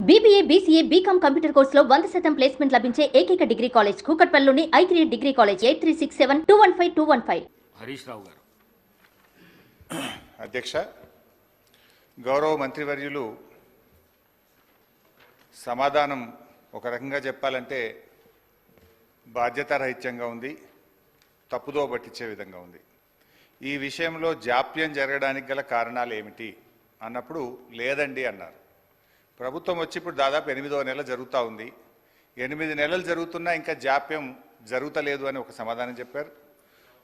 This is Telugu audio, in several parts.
BBA, BCA, BCom కంప్యూటర్ కోర్సులో 100% ప్లేస్మెంట్ లభించే ఏకైక డిగ్రీ కాలేజ్ కూకట్పల్లిలోని I3 degree college 8367215215. Harish Rao గారు. అధ్యక్ష, గౌరవ మంత్రివర్యులు సమాధానం ఒక రకంగా చెప్పాలంటే బాధ్యతారహిత్యంగా ఉంది, తప్పుదో పట్టించే విధంగా ఉంది. ఈ విషయంలో జాప్యం జరగడానికి గల కారణాలు ఏమిటి అన్నప్పుడు లేదండి అన్నారు. ప్రభుత్వం వచ్చి ఇప్పుడు దాదాపు 8వ నెల జరుగుతూ ఉంది. 8 నెలలు జరుగుతున్నా ఇంకా జాప్యం జరుగుతలేదు అని ఒక సమాధానం చెప్పారు.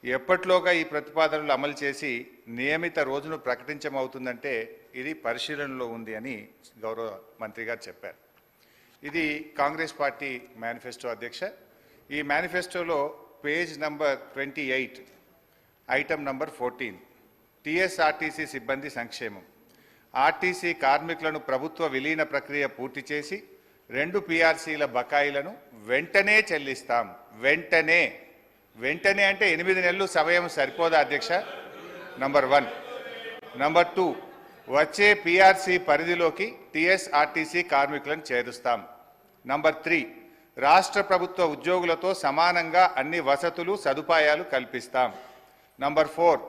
ఎప్పట్లోగా ఈ ప్రతిపాదనలు అమలు చేసి నియమిత రోజును ప్రకటించమవుతుందంటే ఇది పరిశీలనలో ఉంది అని గౌరవ మంత్రి గారు చెప్పారు. ఇది కాంగ్రెస్ పార్టీ మేనిఫెస్టో అధ్యక్ష. ఈ మేనిఫెస్టోలో page number 28 item number 14 TSRTC సిబ్బంది సంక్షేమం. ఆర్టీసీ కార్మికులను ప్రభుత్వ విలీన ప్రక్రియ పూర్తి చేసి 2 PRCల బకాయిలను వెంటనే చెల్లిస్తాం. వెంటనే అంటే 8 నెలలు సమయం సరిపోదా అధ్యక్ష? నంబర్ 1. నంబర్ 2, వచ్చే PRC పరిధిలోకి TSRTC కార్మికులను చేరుస్తాం. నంబర్ 3, రాష్ట్ర ప్రభుత్వ ఉద్యోగులతో సమానంగా అన్ని వసతులు సదుపాయాలు కల్పిస్తాం. నంబర్ 4,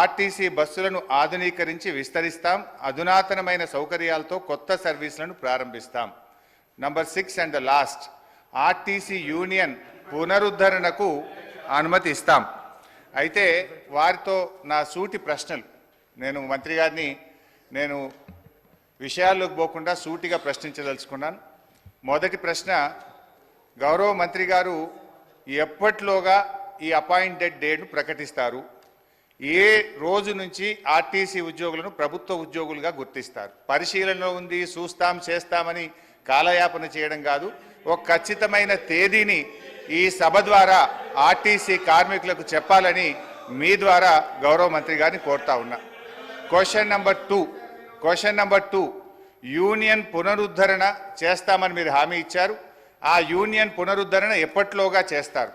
ఆర్టీసీ బస్సులను ఆధునీకరించి విస్తరిస్తాం. అధునాతనమైన సౌకర్యాలతో కొత్త సర్వీసులను ప్రారంభిస్తాం. Number 6 and the last, RTC union పునరుద్ధరణకు అనుమతి ఇస్తాం. అయితే వారితో నా సూటి ప్రశ్నలు, నేను మంత్రి గారిని విషయాల్లోకి పోకుండా సూటిగా ప్రశ్నించదలుచుకున్నాను. మొదటి ప్రశ్న, గౌరవ మంత్రి గారు ఎప్పట్లోగా ఈ అపాయింటెడ్ డేట్ను ప్రకటిస్తారు? ఏ రోజు నుంచి ఆర్టీసీ ఉద్యోగులను ప్రభుత్వ ఉద్యోగులుగా గుర్తిస్తారు? పరిశీలనలో ఉంది, చూస్తాం చేస్తామని కాలయాపన చేయడం కాదు. ఒక ఖచ్చితమైన తేదీని ఈ సభ ద్వారా ఆర్టీసీ కార్మికులకు చెప్పాలని మీ ద్వారా గౌరవ మంత్రి గారిని కోరుతా ఉన్నా. క్వశ్చన్ నెంబర్ 2, యూనియన్ పునరుద్ధరణ చేస్తామని మీరు హామీ ఇచ్చారు. ఆ యూనియన్ పునరుద్ధరణ ఎప్పట్లోగా చేస్తారు?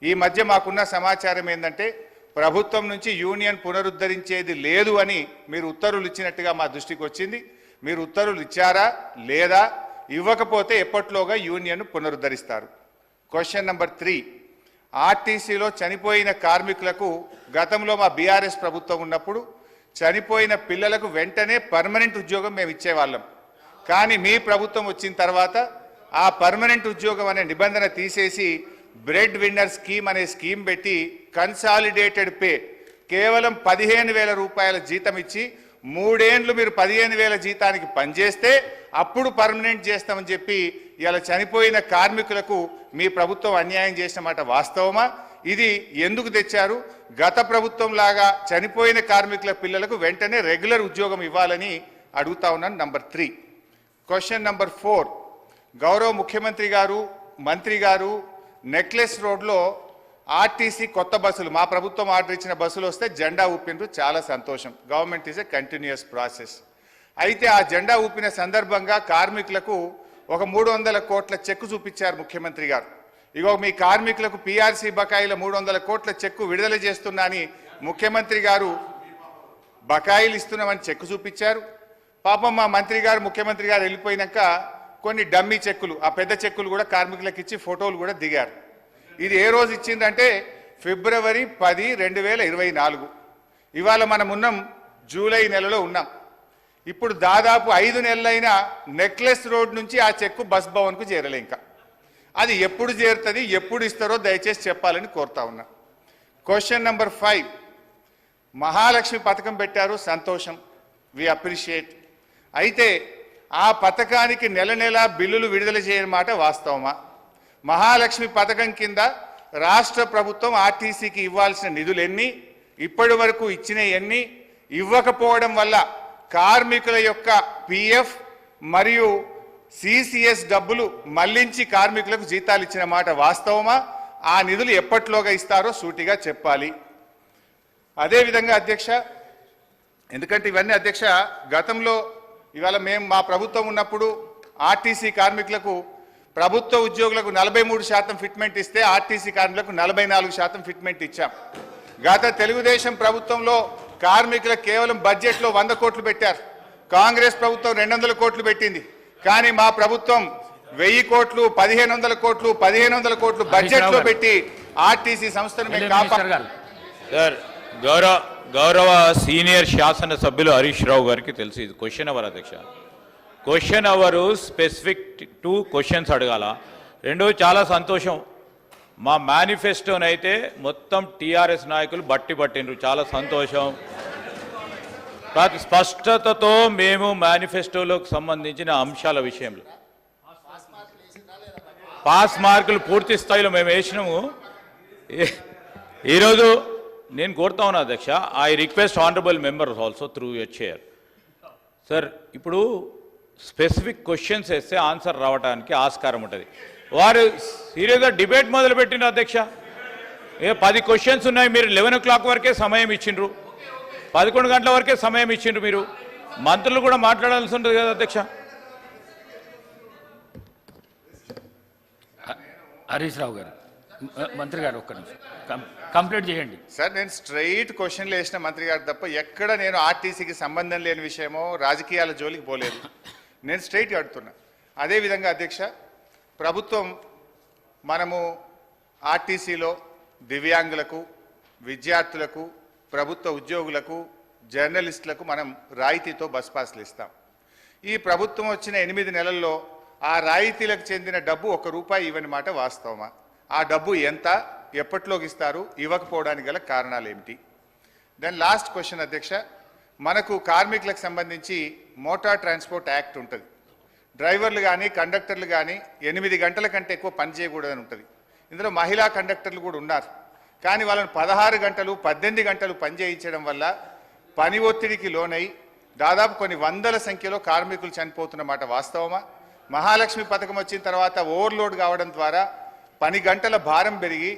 ఈ మధ్య మాకున్న సమాచారం ఏంటంటే ప్రభుత్వం నుంచి యూనియన్ పునరుద్ధరించేది లేదు అని మీరు ఉత్తర్వులు ఇచ్చినట్టుగా మా దృష్టికి వచ్చింది. మీరు ఉత్తర్వులు ఇచ్చారా లేదా? ఇవ్వకపోతే ఎప్పట్లోగా యూనియన్ పునరుద్ధరిస్తారు? క్వశ్చన్ నెంబర్ 3, ఆర్టీసీలో చనిపోయిన కార్మికులకు గతంలో మా బీఆర్ఎస్ ప్రభుత్వం ఉన్నప్పుడు చనిపోయిన పిల్లలకు వెంటనే పర్మనెంట్ ఉద్యోగం మేము ఇచ్చేవాళ్ళం. కానీ మీ ప్రభుత్వం వచ్చిన తర్వాత ఆ పర్మనెంట్ ఉద్యోగం అనే నిబంధన తీసేసి బ్రెడ్ విన్నర్ స్కీమ్ అనే స్కీమ్ పెట్టి కన్సాలిడేటెడ్ పే కేవలం 15,000 రూపాయల జీతం ఇచ్చి 3 ఏళ్ళు మీరు 15,000 జీతానికి పనిచేస్తే అప్పుడు పర్మనెంట్ చేస్తామని చెప్పి ఇలా చనిపోయిన కార్మికులకు మీ ప్రభుత్వం అన్యాయం చేసిన మాట వాస్తవమా? ఇది ఎందుకు తెచ్చారు? గత ప్రభుత్వం లాగా చనిపోయిన కార్మికుల పిల్లలకు వెంటనే రెగ్యులర్ ఉద్యోగం ఇవ్వాలని అడుగుతా ఉన్నాను. నంబర్ 3. క్వశ్చన్ నంబర్ 4, గౌరవ ముఖ్యమంత్రి గారు మంత్రి గారు నెక్లెస్ రోడ్లో ఆర్టీసీ కొత్త బస్సులు, మా ప్రభుత్వం ఆర్డర్ ఇచ్చిన బస్సులు వస్తే జెండా ఊపినరు, చాలా సంతోషం. Government is a continuous process. అయితే ఆ జెండా ఊపిన సందర్భంగా కార్మికులకు ఒక 300 కోట్ల చెక్కు చూపించారు ముఖ్యమంత్రి గారు. ఇగో మీ కార్మికులకు PRC బకాయిల 300 కోట్ల చెక్కు విడుదల చేస్తున్నా అని ముఖ్యమంత్రి గారు బకాయిలు ఇస్తున్నామని చెక్కు చూపించారు. పాపం మా మంత్రి గారు ముఖ్యమంత్రి గారు వెళ్ళిపోయినాక కొన్ని డమ్మీ చెక్కులు, ఆ పెద్ద చెక్కులు కూడా కార్మికులకు ఇచ్చి ఫోటోలు కూడా దిగారు. ఇది ఏ రోజు ఇచ్చిందంటే ఫిబ్రవరి 10, 2024. ఇవాళ మనం ఉన్నాం జూలై నెలలో ఉన్నాం. ఇప్పుడు దాదాపు 5 నెలలైనా నెక్లెస్ రోడ్ నుంచి ఆ చెక్కు బస్ భవన్కు చేరలే. ఇంకా అది ఎప్పుడు చేరుతుంది, ఎప్పుడు ఇస్తారో దయచేసి చెప్పాలని కోరుతా ఉన్నా. క్వశ్చన్ నెంబర్ 5, మహాలక్ష్మి పథకం పెట్టారు, సంతోషం, వి అప్రిషియేట్. అయితే ఆ పథకానికి నెల బిల్లులు విడుదల చేయని మాట వాస్తవమా? మహాలక్ష్మి పథకం కింద రాష్ట్ర ప్రభుత్వం ఆర్టీసీకి ఇవ్వాల్సిన నిధులు ఎన్ని, ఇప్పటి వరకు ఇచ్చిన ఎన్ని, ఇవ్వకపోవడం వల్ల కార్మికుల యొక్క PF మరియు CCS డబ్బులు మళ్లించి కార్మికులకు జీతాలు ఇచ్చిన మాట వాస్తవమా? ఆ నిధులు ఎప్పట్లోగా ఇస్తారో సూటిగా చెప్పాలి. అదేవిధంగా అధ్యక్ష, ఎందుకంటే ఇవన్నీ అధ్యక్ష గతంలో ఇవాళ మేము మా ప్రభుత్వం ఉన్నప్పుడు ఆర్టీసీ కార్మికులకు ప్రభుత్వ ఉద్యోగులకు 43% ఫిట్మెంట్ ఇస్తే ఆర్టీసీ కార్మికులకు 44% ఫిట్మెంట్ ఇచ్చాం. గత తెలుగుదేశం ప్రభుత్వంలో కార్మికులకు కేవలం బడ్జెట్లో 100 కోట్లు పెట్టారు. కాంగ్రెస్ ప్రభుత్వం 200 కోట్లు పెట్టింది. కానీ మా ప్రభుత్వం 1000 కోట్లు 1500 కోట్లు 1500 కోట్లు బడ్జెట్ లో పెట్టి ఆర్టీసీ సంస్థను మేము కాపాడాలి. సార్ గౌరవ సీనియర్ శాసన సభ్యులు హరీష్ రావు గారికి తెలిసి ఇది క్వశ్చన్ అవర్ అధ్యక్ష. క్వశ్చన్ అవరు స్పెసిఫిక్ 2 క్వశ్చన్స్ అడగాల. రెండోది చాలా సంతోషం, మా మేనిఫెస్టోనైతే మొత్తం టీఆర్ఎస్ నాయకులు బట్టి పట్టిండ్రు, చాలా సంతోషం. స్పష్టతతో మేము మేనిఫెస్టోలోకి సంబంధించిన అంశాల విషయంలో పాస్ మార్కులు పూర్తి స్థాయిలో మేము వేసినాము. ఈరోజు నేను కోరుతా ఉన్నా అధ్యక్ష, I request honourable members also through your chair. Sir ఇప్పుడు స్పెసిఫిక్ క్వశ్చన్స్ వేస్తే ఆన్సర్ రావడానికి ఆస్కారం ఉంటుంది. వారు సీరియస్గా డిబేట్ మొదలుపెట్టిన అధ్యక్ష. 10 క్వశ్చన్స్ ఉన్నాయి, మీరు 11 o'clock వరకే సమయం ఇచ్చిండ్రు, 11 గంటల వరకే సమయం ఇచ్చిండ్రు. మీరు మంత్రులు కూడా మాట్లాడాల్సి ఉంటుంది కదా అధ్యక్ష. హరీష్ రావు గారు, మంత్రి గారు ఒక్క నిమిషం కంప్లీట్ చేయండి. సార్ నేను స్ట్రైట్ క్వశ్చన్లు వేసిన మంత్రి గారు తప్ప ఎక్కడ నేను ఆర్టీసీకి సంబంధం లేని విషయమో రాజకీయాల జోలికి పోలేదు. నేను స్ట్రైట్ అడుగుతున్నా. అదేవిధంగా అధ్యక్ష, ప్రభుత్వం మనము ఆర్టీసీలో దివ్యాంగులకు, విద్యార్థులకు, ప్రభుత్వ ఉద్యోగులకు, జర్నలిస్టులకు మనం రాయితీతో బస్ పాస్లు ఇస్తాం. ఈ ప్రభుత్వం వచ్చిన 8 నెలల్లో ఆ రాయితీలకు చెందిన డబ్బు ₹1 ఇవ్వని మాట వాస్తవమా? ఆ డబ్బు ఎంత, ఎప్పట్లోకి ఇస్తారు, ఇవ్వకపోవడానికి గల కారణాలు ఏమిటి? దెన్ లాస్ట్ క్వశ్చన్ అధ్యక్ష, మనకు కార్మికులకు సంబంధించి మోటార్ ట్రాన్స్పోర్ట్ యాక్ట్ ఉంటుంది. డ్రైవర్లు కానీ కండక్టర్లు కానీ 8 గంటల కంటే ఎక్కువ పని చేయకూడదని ఉంటుంది. ఇందులో మహిళా కండక్టర్లు కూడా ఉన్నారు. కానీ వాళ్ళని 16 గంటలు 18 గంటలు పని చేయించడం వల్ల పని ఒత్తిడికి లోనై దాదాపు కొన్ని వందల సంఖ్యలో కార్మికులు చనిపోతున్న మాట వాస్తవమా? మహాలక్ష్మి పథకం వచ్చిన తర్వాత ఓవర్లోడ్ కావడం ద్వారా పని గంటల భారం పెరిగి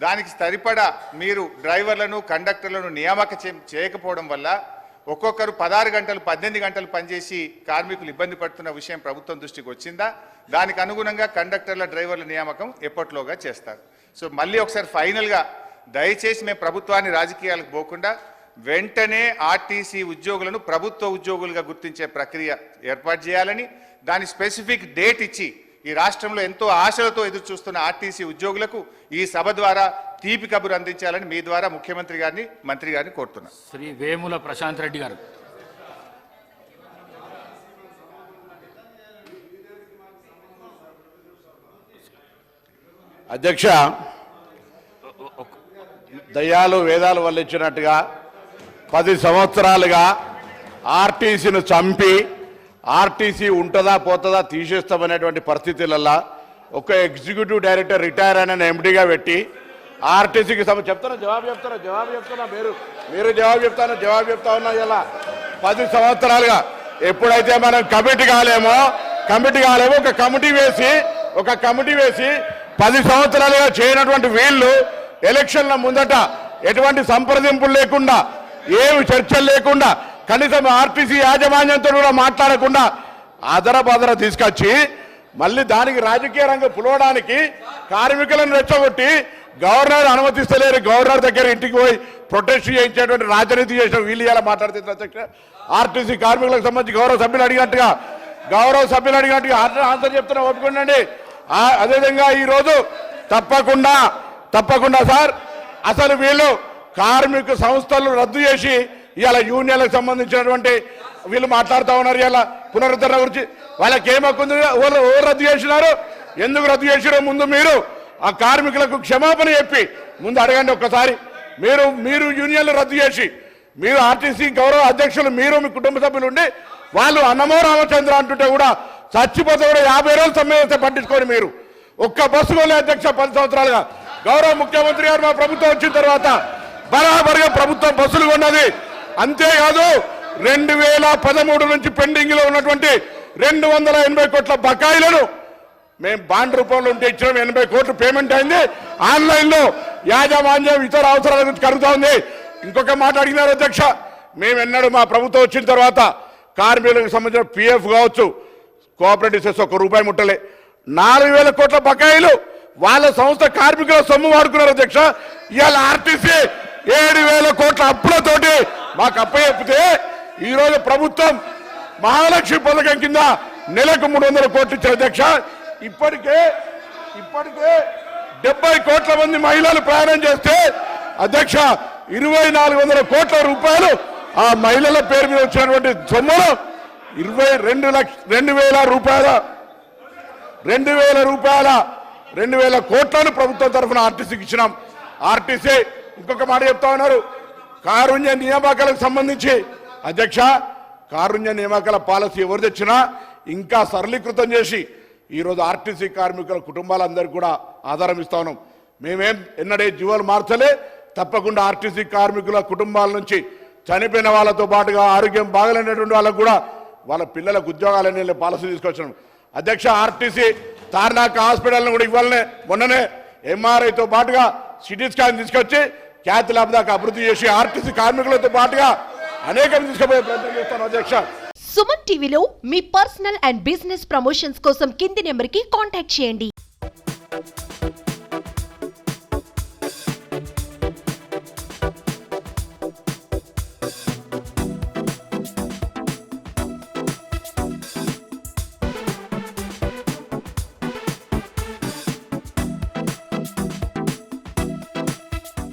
దానికి సరిపడా మీరు డ్రైవర్లను కండక్టర్లను నియామకం చేయకపోవడం వల్ల ఒక్కొక్కరు 16 గంటలు 18 గంటలు పనిచేసి కార్మికులు ఇబ్బంది పడుతున్న విషయం ప్రభుత్వం దృష్టికి వచ్చిందా? దానికి అనుగుణంగా కండక్టర్ల డ్రైవర్ల నియామకం ఎప్పట్లోగా చేస్తారు. సో మళ్ళీ ఒకసారి ఫైనల్గా దయచేసి మేము ప్రభుత్వాన్ని రాజకీయాలకు పోకుండా వెంటనే ఆర్టీసీ ఉద్యోగులను ప్రభుత్వ ఉద్యోగులుగా గుర్తించే ప్రక్రియ ఏర్పాటు చేయాలని, దాని స్పెసిఫిక్ డేట్ ఇచ్చి ఈ రాష్ట్రంలో ఎంతో ఆశలతో ఎదురు చూస్తున్న ఆర్టీసీ ఉద్యోగులకు ఈ సభ ద్వారా తీపి కబురు అందించాలని మీ ద్వారా ముఖ్యమంత్రి గారిని, మంత్రి గారిని కోరుతున్నాను. శ్రీ వేముల ప్రశాంత్ రెడ్డి గారు. అధ్యక్ష, దయ్యాలు వేదాలు వల్లించినట్టుగా 10 సంవత్సరాలుగా ఆర్టీసీని చంపి ఆర్టీసీ ఉంటుందా పోతుందా తీసేస్తామనేటువంటి పరిస్థితులలో ఒక ఎగ్జిక్యూటివ్ డైరెక్టర్ రిటైర్ అయిన ఎండీగా పెట్టి ఆర్టీసీకి జవాబు చెప్తున్నా మీరు జవాబు చెప్తా ఉన్నా. ఇలా 10 సంవత్సరాలుగా ఎప్పుడైతే మనం కమిటీ కాలేమో ఒక కమిటీ వేసి 10 సంవత్సరాలుగా చేయనటువంటి వీళ్ళు ఎలక్షన్ల ముందట ఎటువంటి సంప్రదింపులు లేకుండా, ఏమి చర్చలు లేకుండా, కనీసం ఆర్టీసీ యాజమాన్యంతో కూడా మాట్లాడకుండా అదరబదర తీసుకొచ్చి మళ్ళీ దానికి రాజకీయ రంగం పులవడానికి కార్మికులను రెచ్చగొట్టి గవర్నర్ అనుమతిస్తలేరు, గవర్నర్ దగ్గర ఇంటికి పోయి ప్రొటెస్ట్ చేయించేటువంటి రాజనీతి చేసిన వీళ్ళు ఇలా మాట్లాడుతున్నారు. అధ్యక్ష, ఆర్టీసీ కార్మికులకు సంబంధించి గౌరవ సభ్యులు అడిగినట్టుగా ఆన్సర్ చెప్తున్నా, ఒప్పుకోండి. అదేవిధంగా ఈరోజు తప్పకుండా సార్, అసలు వీళ్ళు కార్మిక సంస్థలు రద్దు చేసి ఇవాళ యూనియన్లకు సంబంధించినటువంటి వీళ్ళు మాట్లాడుతూ ఉన్నారు. ఇలా పునరుద్ధరణ గురించి వాళ్ళకి ఏమక్కుంది, ఎవరు రద్దు చేసినారు, ఎందుకు రద్దు చేసిరో ముందు మీరు ఆ కార్మికులకు క్షమాపణ చెప్పి ముందు అడగండి ఒక్కసారి. మీరు యూనియన్లు రద్దు చేసి మీరు ఆర్టీసీ గౌరవ అధ్యక్షులు మీరు మీ కుటుంబ సభ్యులు ఉండి వాళ్ళు అన్నమో రామచంద్ర అంటుంటే కూడా చచ్చిపోతే కూడా 50 రోజులు సమ్మె పట్టించుకొని మీరు ఒక్క బస్సు కొనే అధ్యక్ష 10 సంవత్సరాలుగా గౌరవ ముఖ్యమంత్రి గారు మా ప్రభుత్వం వచ్చిన తర్వాత బరాబరుగా ప్రభుత్వం బస్సులు కొన్నది. అంతేకాదు 2013 నుంచి పెండింగ్ లో ఉన్నటువంటి 280 కోట్ల బకాయిలను మేము బాండ్ రూపంలో ఉంటే ఇచ్చినాం. 80 కోట్లు పేమెంట్ అయింది. ఆన్లైన్ లో యాజమాన్యం ఇతర అవసరాల గురించి కలుగుతా ఉంది. ఇంకొక మాట అడిగినారు అధ్యక్ష, మేము ఎన్నడూ మా ప్రభుత్వం వచ్చిన తర్వాత కార్మికులకు సంబంధించిన పిఎఫ్ కావచ్చు, కోఆపరేటివ్ సెస్ ₹1 ముట్టలే. 4000 కోట్ల బకాయిలు వాళ్ళ సంస్థ కార్మికుల సొమ్ము వాడుకున్నారు అధ్యక్ష. ఇవాళ ఆర్టీసీ 7000 కోట్ల అప్పులతోటి మాకు అప్పచెప్పితే ఈరోజు ప్రభుత్వం మహాలక్ష్మి పథకం కింద నెలకు 300 కోట్లు ఇచ్చారు అధ్యక్ష. ఇప్పటికే 70 కోట్ల మంది మహిళలు ప్రయాణం చేస్తే అధ్యక్ష 2400 కోట్ల రూపాయలు ఆ మహిళల పేరు మీద వచ్చినటువంటి సొమ్ములు 2,000 కోట్లను ప్రభుత్వం తరఫున ఆర్టీసీకి ఇచ్చినాం. ఆర్టీసీ ఇంకొక మాట చెప్తా ఉన్నారు, కారుణ్య నియామకాలకు సంబంధించి అధ్యక్ష కారుణ్య నియామకాల పాలసీ ఎవరు తెచ్చినా ఇంకా సరళీకృతం చేసి ఈరోజు ఆర్టీసీ కార్మికుల కుటుంబాలందరికీ కూడా ఆధారం ఇస్తా ఉన్నాం. మేమేం ఎన్నడే జీవాలు మార్చలే, తప్పకుండా ఆర్టీసీ కార్మికుల కుటుంబాల నుంచి చనిపోయిన వాళ్ళతో పాటుగా ఆరోగ్యం బాగలేనటువంటి వాళ్ళకు కూడా వాళ్ళ పిల్లలకు ఉద్యోగాలనే పాలసీ తీసుకొచ్చినాం అధ్యక్ష. ఆర్టీసీ తార్నాక హాస్పిటల్ను కూడా ఇవ్వాలనే మొన్ననే ఎంఆర్ఐతో పాటుగా సిటీ స్కాన్ తీసుకొచ్చి ఖ్యాతి ల్యాబ్ దాకా అభివృద్ధి చేసి ఆర్టీసీ కార్మికులతో పాటుగా అనేకం తీసుకుపోయే ప్రయత్నం చేస్తాను అధ్యక్ష. సుమన్ టీవీలో మీ పర్సనల్ అండ్ బిజినెస్ ప్రమోషన్స్ కోసం కింది నెంబర్కి కాంటాక్ట్ చేయండి.